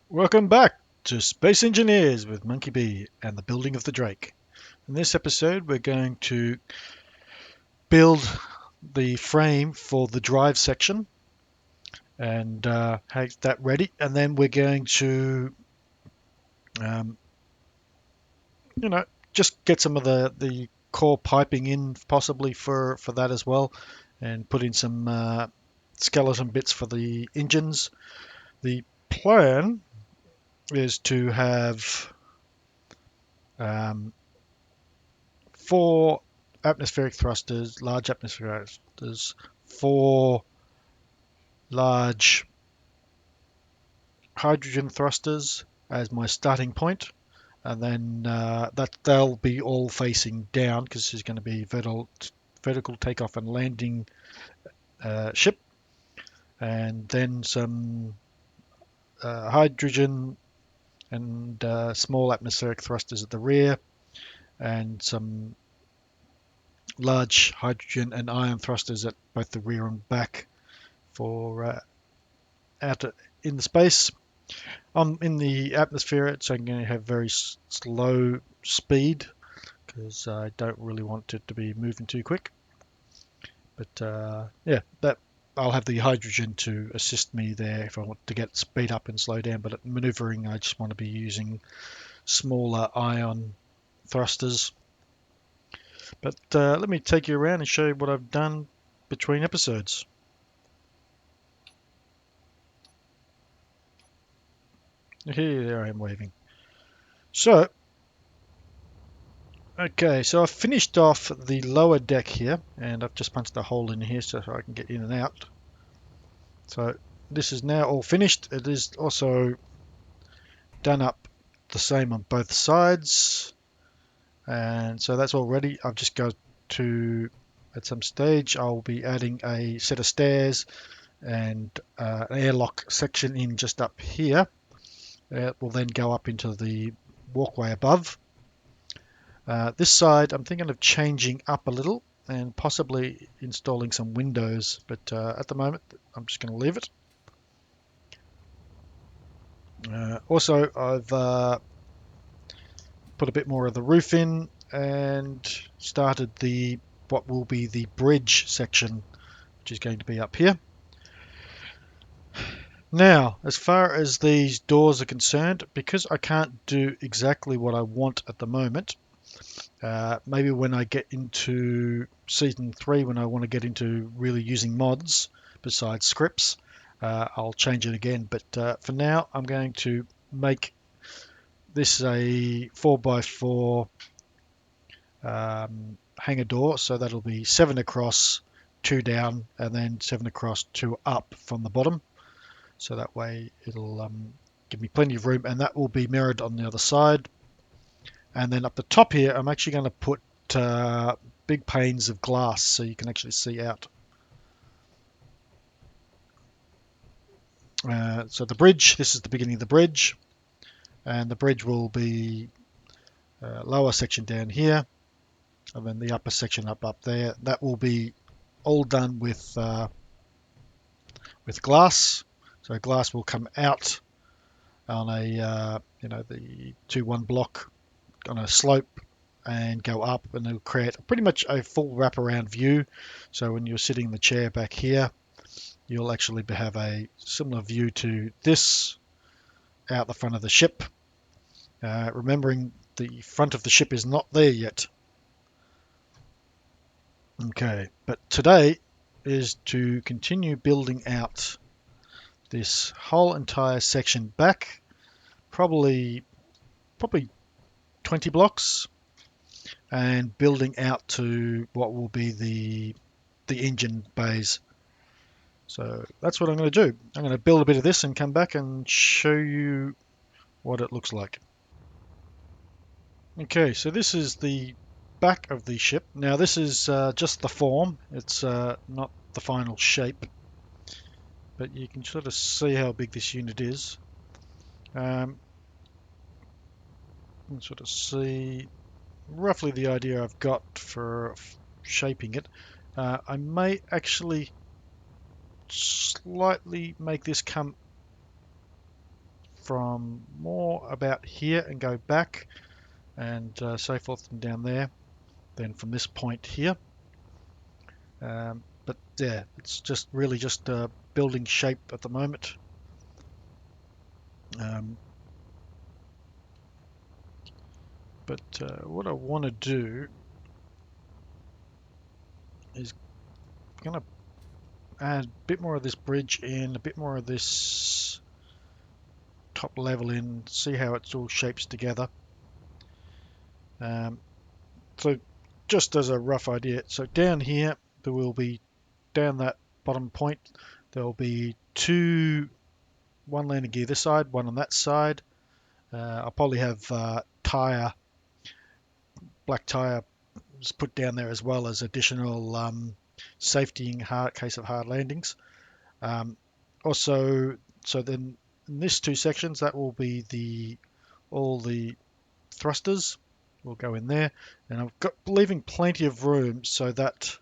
Welcome back to Space Engineers with Monkeyb and the building of the Drake. In this episode, we're going to build the frame for the drive section and have that ready. And then we're going to, um, you know, just get some of the core piping in possibly for that as well, and put in some skeleton bits for the engines. The plan is to have um, four atmospheric thrusters, large atmospheric thrusters, four large hydrogen thrusters as my starting point, and then that they'll be all facing down because this is going to be vertical takeoff and landing ship, and then some hydrogen and small atmospheric thrusters at the rear, and some large hydrogen and ion thrusters at both the rear and back for out in the space. I'm in the atmosphere, so I'm going to have very slow speed because I don't really want it to be moving too quick. But yeah, that I'll have the hydrogen to assist me there if I want to get speed up and slow down. But at maneuvering, I just want to be using smaller ion thrusters. But let me take you around and show you what I've done between episodes. Here, there I am waving. So okay, so I've finished off the lower deck here, and I've just punched a hole in here so I can get in and out. So this is now all finished. It is also done up the same on both sides, and so that's all ready. I've just got to, at some stage, I'll be adding a set of stairs and an airlock section in just up here. It will then go up into the walkway above. This side, I'm thinking of changing up a little and possibly installing some windows, but at the moment, I'm just going to leave it. Also, I've put a bit more of the roof in and started the what will be the bridge section, which is going to be up here. Now, as far as these doors are concerned, because I can't do exactly what I want at the moment, maybe when I get into season 3, when I want to get into really using mods besides scripts, I'll change it again. But for now, I'm going to make this a 4x4 hangar door, so that'll be 7 across, 2 down, and then 7 across, 2 up from the bottom. So that way it'll give me plenty of room, and that will be mirrored on the other side. And then up the top here, I'm actually going to put big panes of glass so you can actually see out. So the bridge, this is the beginning of the bridge, and the bridge will be lower section down here, and then the upper section up there. That will be all done with glass. So glass will come out on a the 2-1 block on a slope and go up, and it'll create pretty much a full wraparound view. So when you're sitting in the chair back here, you'll actually have a similar view to this out the front of the ship. Remembering the front of the ship is not there yet. Okay, but today is to continue building out this whole entire section back, probably 20 blocks, and building out to what will be the engine bays. So that's what I'm going to do. I'm going to build a bit of this and come back and show you what it looks like. Okay, so this is the back of the ship. Now this is just the form. It's not the final shape, but you can sort of see how big this unit is. You can sort of see roughly the idea I've got for shaping it. I may actually slightly make this come from more about here and go back, and so forth and down there, then from this point here. But yeah, it's just really just building shape at the moment. Um, but what I want to do is going to add a bit more of this bridge in, a bit more of this top level in, see how it all shapes together. So just as a rough idea, so down here there will be, down that bottom point, there will be one landing gear this side, one on that side. I'll probably have black tire put down there as well as additional safety in case of hard landings. Also, so then in these two sections, that will be all the thrusters will go in there, and I've got leaving plenty of room so that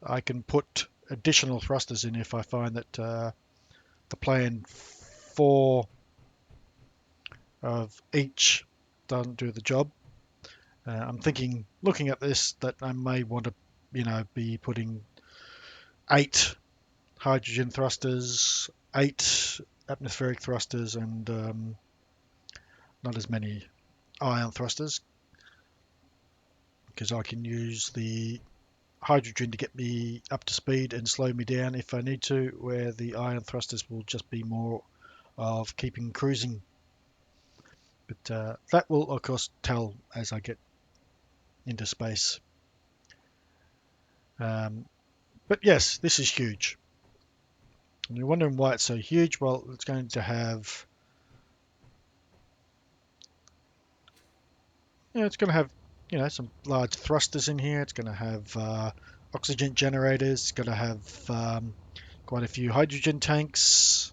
I can put additional thrusters in if I find that the plan 4 of each doesn't do the job. I'm thinking, looking at this, that I may want to, be putting 8 hydrogen thrusters, 8 atmospheric thrusters, and not as many ion thrusters, because I can use the hydrogen to get me up to speed and slow me down if I need to, where the ion thrusters will just be more of keeping cruising. But that will, of course, tell as I get into space. But yes, this is huge. And you're wondering why it's so huge. Well, it's going to have, some large thrusters in here. It's going to have oxygen generators. It's going to have quite a few hydrogen tanks.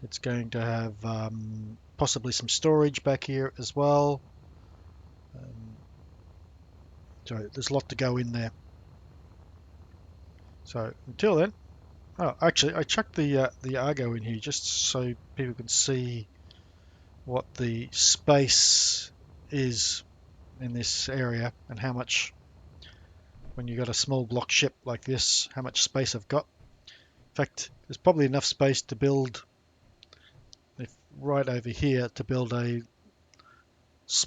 It's going to have possibly some storage back here as well. So there's a lot to go in there. So until then, actually, I chucked the Argo in here just so people can see what the space is in this area and how much, when you've got a small block ship like this, how much space I've got. In fact, there's probably enough space to build, right over here, to build a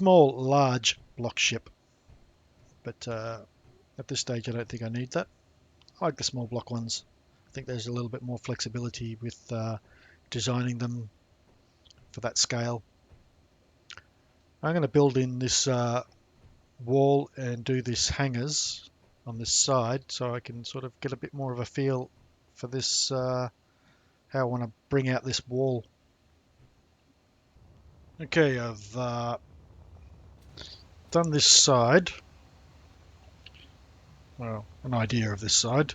large block ship. But at this stage, I don't think I need that. I like the small block ones. I think there's a little bit more flexibility with designing them for that scale. I'm going to build in this wall and do these hangers on this side so I can sort of get a bit more of a feel for this, how I want to bring out this wall. Okay, I've done this side, well, an idea of this side,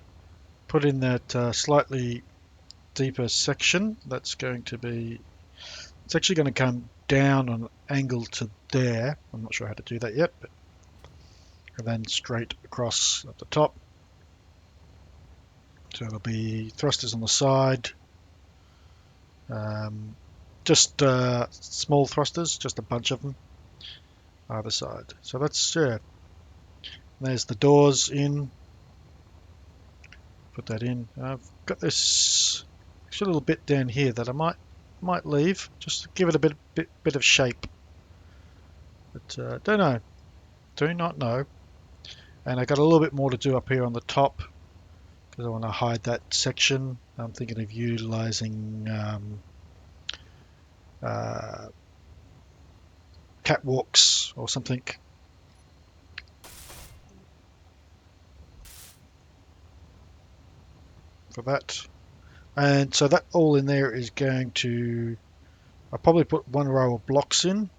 put in that slightly deeper section. That's going to be, it's actually going to come down on an angle to there. I'm not sure how to do that yet, but and then straight across at the top. So there'll be thrusters on the side, just small thrusters, just a bunch of them either side. So that's, yeah, there's the doors in, put that in. I've got this extra little bit down here that I might leave just to give it a bit of shape, but don't know, do not know. And I got a little bit more to do up here on the top because I want to hide that section. I'm thinking of utilizing catwalks or something. For that. And so that all in there is going to, I'll probably put one row of blocks in,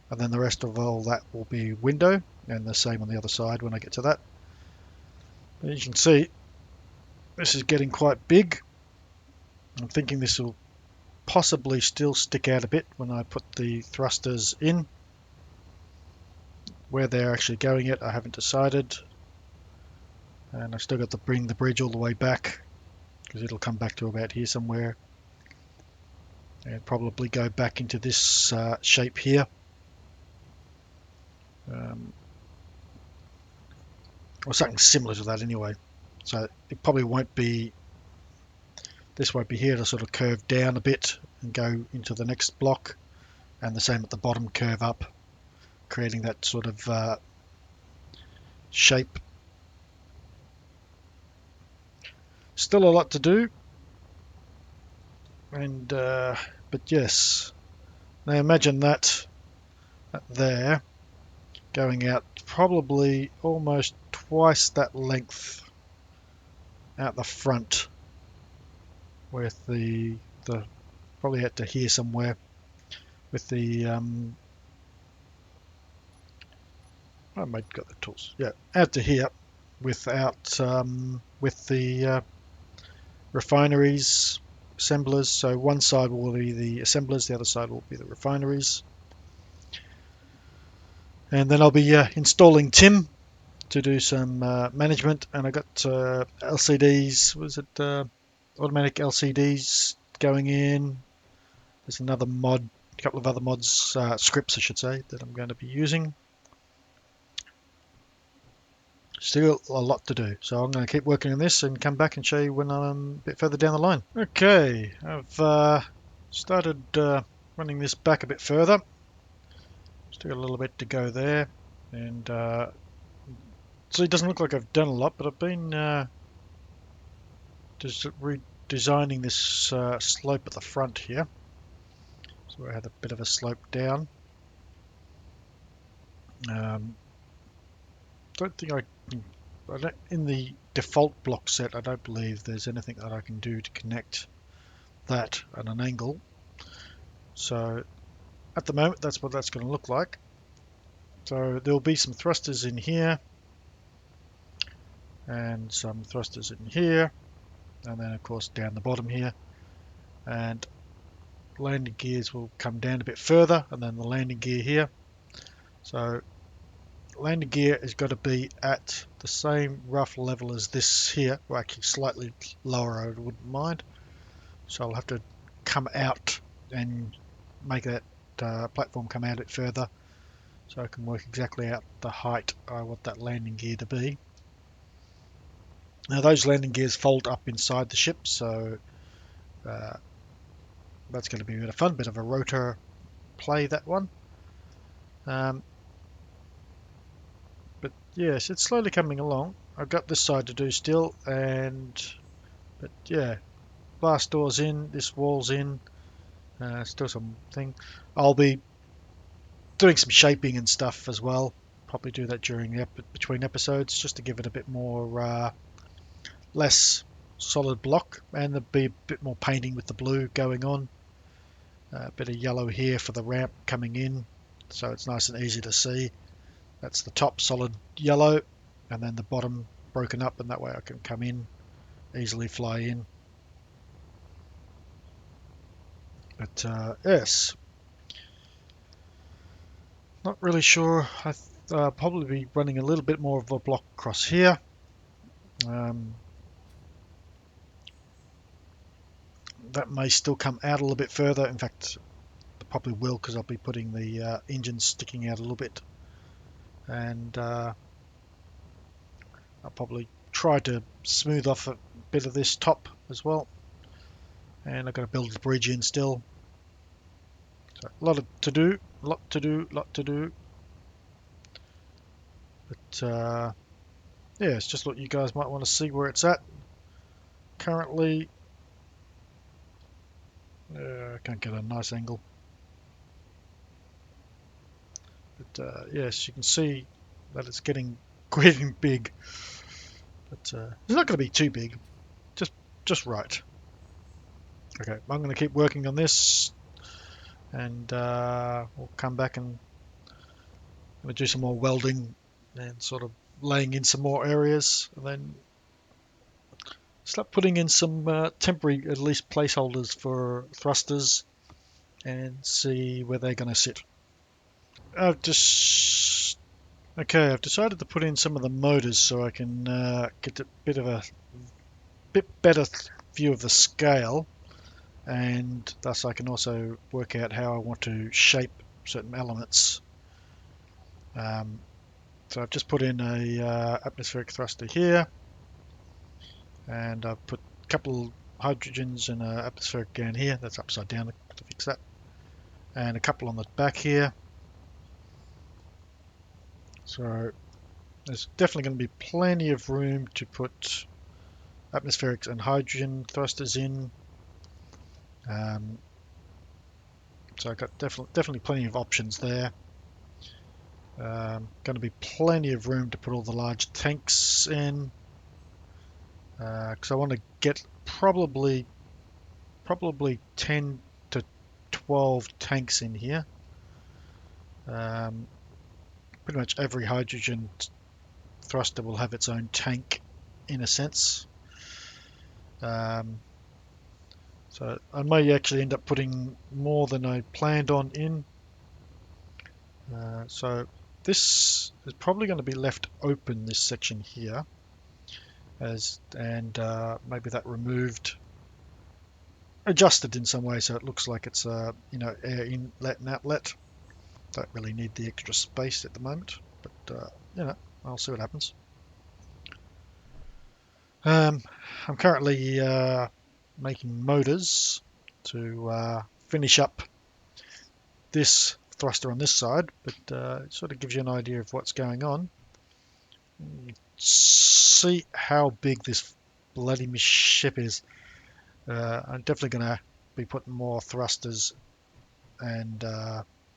and then the rest of all that will be window, and the same on the other side when I get to that. As you can see, this is getting quite big. I'm thinking this will possibly still stick out a bit when I put the thrusters in. Where they're actually going yet, I haven't decided. And I've still got to bring the bridge all the way back, because it'll come back to about here somewhere. and probably go back into this shape here. Or something similar to that anyway. So it probably won't be, this won't be here, to sort of curve down a bit and go into the next block, and the same at the bottom, curve up, creating that sort of shape. Still a lot to do, and but yes. Now imagine that there going out probably almost twice that length out the front, with the probably out to here somewhere, with the I might got the tools. Yeah, out to here, without with the refineries, assemblers. So one side will be the assemblers, the other side will be the refineries. And then I'll be installing Tim to do some management. And I got LCDs. Was it automatic LCDs going in? There's another mod, a couple of other mods, scripts I should say, that I'm going to be using. Still a lot to do, so I'm going to keep working on this and come back and show you when I'm a bit further down the line. Okay, I've started running this back a bit further. Still got a little bit to go there, and so it doesn't look like I've done a lot, but I've been just redesigning this slope at the front here. So I had a bit of a slope down. Don't think I don't, in the default block set, I don't believe there's anything that I can do to connect that at an angle. So at the moment, that's what that's going to look like. So there'll be some thrusters in here, and some thrusters in here, and then of course down the bottom here, and landing gears will come down a bit further, and then the landing gear here. So landing gear has got to be at the same rough level as this here, or actually slightly lower, I wouldn't mind. So I'll have to come out and make that platform come out a bit further, so I can work exactly out the height I want that landing gear to be. Now those landing gears fold up inside the ship, so that's going to be a bit of fun, bit of a rotor play, that one. But yes, it's slowly coming along. I've got this side to do still, but yeah, blast door's in, this wall's in, still some thing. I'll be doing some shaping and stuff as well. Probably do that during the between episodes, just to give it a bit more less solid block, and there'll be a bit more painting with the blue going on. A bit of yellow here for the ramp coming in, so it's nice and easy to see. That's the top solid yellow, and then the bottom broken up, and that way I can come in, easily fly in. But yes, not really sure. I'll probably be running a little bit more of a block across here. That may still come out a little bit further. In fact, it probably will, because I'll be putting the engine sticking out a little bit, and I'll probably try to smooth off a bit of this top as well. And I've got to build the bridge in still. So a lot to do, lot to do. But yeah, it's just what you guys might want to see where it's at. Currently, I can't get a nice angle. But yes, you can see that it's getting big. But it's not going to be too big, just right. Okay, I'm going to keep working on this, and we'll come back and we'll do some more welding and sort of laying in some more areas, and then start putting in some temporary, at least placeholders for thrusters, and see where they're going to sit. I've decided to put in some of the motors so I can get a bit better view of the scale, and thus I can also work out how I want to shape certain elements. So I've just put in a atmospheric thruster here, and I've put a couple hydrogens and an atmospheric GAN here. That's upside down to fix that, and a couple on the back here. So there's definitely going to be plenty of room to put atmospherics and hydrogen thrusters in. So I've got definitely plenty of options there. Going to be plenty of room to put all the large tanks in, because I want to get probably 10 to 12 tanks in here. Pretty much every hydrogen thruster will have its own tank in a sense. So I may actually end up putting more than I planned on in. So this is probably going to be left open, this section here, and maybe that removed, adjusted in some way so it looks like it's air inlet and outlet. Don't really need the extra space at the moment, but I'll see what happens. I'm currently making motors to finish up this thruster on this side, but it sort of gives you an idea of what's going on. See how big this bloody ship is. I'm definitely going to be putting more thrusters and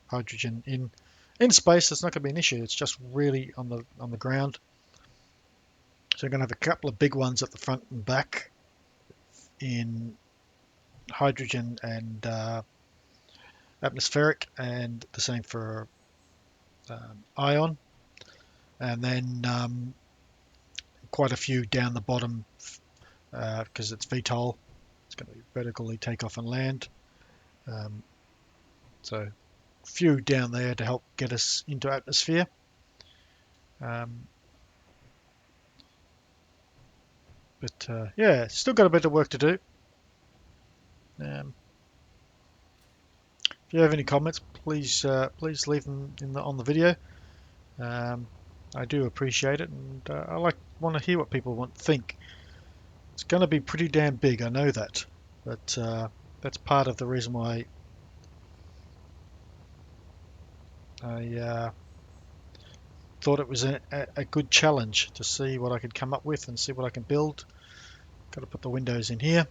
hydrogen in space. It's not going to be an issue. It's just really on the ground. So I'm going to have a couple of big ones at the front and back in hydrogen and atmospheric, and the same for ion, and then quite a few down the bottom because it's VTOL. It's going to be vertically take off and land. So a few down there to help get us into atmosphere. But yeah, still got a bit of work to do. If you have any comments, please leave them on the video. I do appreciate it, and I want to hear what people think. It's going to be pretty damn big, I know that, but that's part of the reason why I thought it was a good challenge to see what I could come up with and see what I can build. Got to put the windows in here.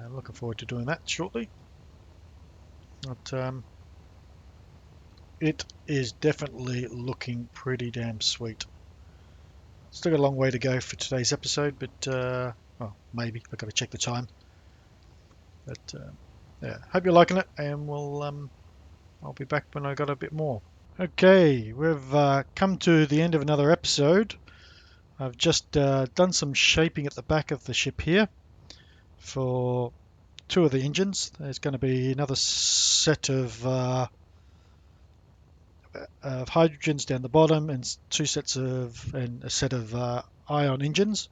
Looking forward to doing that shortly. But it is definitely looking pretty damn sweet. Still got a long way to go for today's episode, but well, maybe I've got to check the time. But yeah, hope you're liking it, and I'll be back when I got a bit more. Okay, we've come to the end of another episode. I've just done some shaping at the back of the ship here for two of the engines. There's going to be another set of hydrogens down the bottom, and a set of ion engines.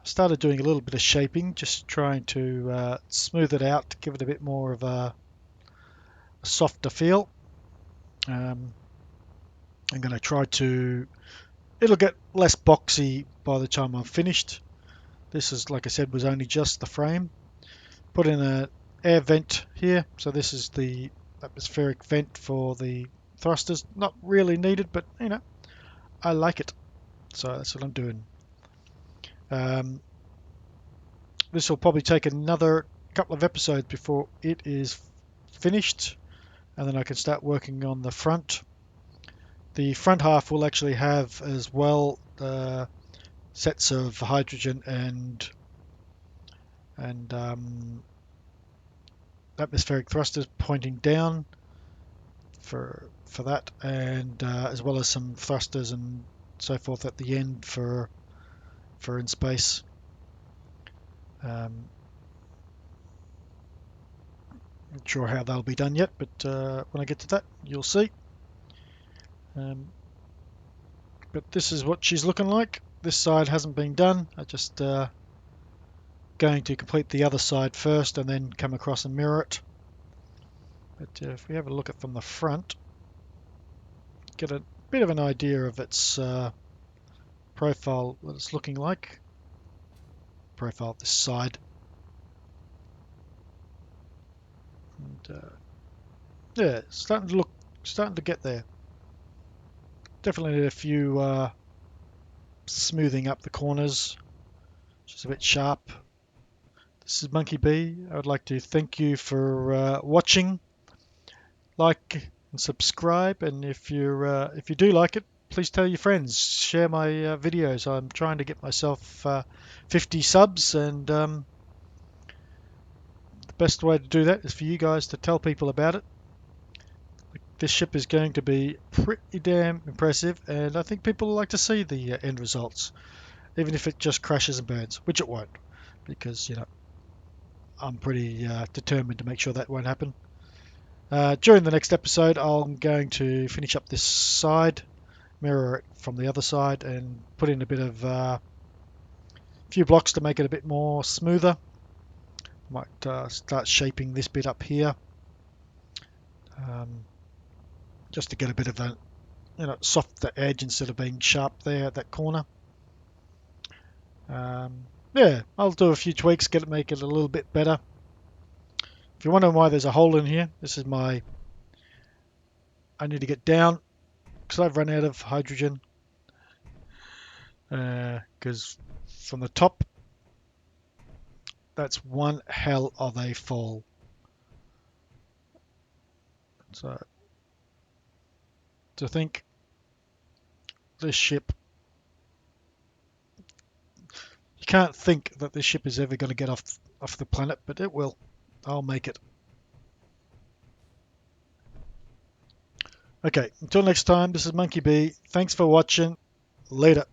Started doing a little bit of shaping, just trying to smooth it out, to give it a bit more of a softer feel. I'm going to try to, it'll get less boxy by the time I'm finished. This is, like I said, was only just the frame. Put in an air vent here, so this is the atmospheric vent for the thrusters. Not really needed, but I like it, so that's what I'm doing. This will probably take another couple of episodes before it is finished, and then I can start working on the front. The front half will actually have as well sets of hydrogen and atmospheric thrusters pointing down for that, and as well as some thrusters and so forth at the end for in space. Not sure how they'll be done yet, but when I get to that, you'll see. But this is what she's looking like. This side hasn't been done. I just got going to complete the other side first and then come across and mirror it. But if we have a look at from the front, get a bit of an idea of its profile, what it's looking like. Profile of this side. And yeah, starting to get there. Definitely need a few smoothing up the corners, just a bit sharp. This is Monkeyb. I would like to thank you for watching. Like and subscribe, and if you do like it, please tell your friends. Share my videos. I'm trying to get myself 50 subs, and the best way to do that is for you guys to tell people about it. This ship is going to be pretty damn impressive, and I think people like to see the end results, even if it just crashes and burns, which it won't, because I'm pretty determined to make sure that won't happen. During the next episode, I'm going to finish up this side, mirror it from the other side, and put in a bit of few blocks to make it a bit more smoother. Might start shaping this bit up here, just to get a bit of a softer edge instead of being sharp there at that corner. Yeah, I'll do a few tweaks, make it a little bit better. If you're wondering why there's a hole in here, this is I need to get down because I've run out of hydrogen. Because from the top, that's one hell of a fall. So to think this ship, you can't think that this ship is ever going to get off the planet, but it will. I'll make it. Okay, until next time, this is Monkeyb. Thanks for watching. Later.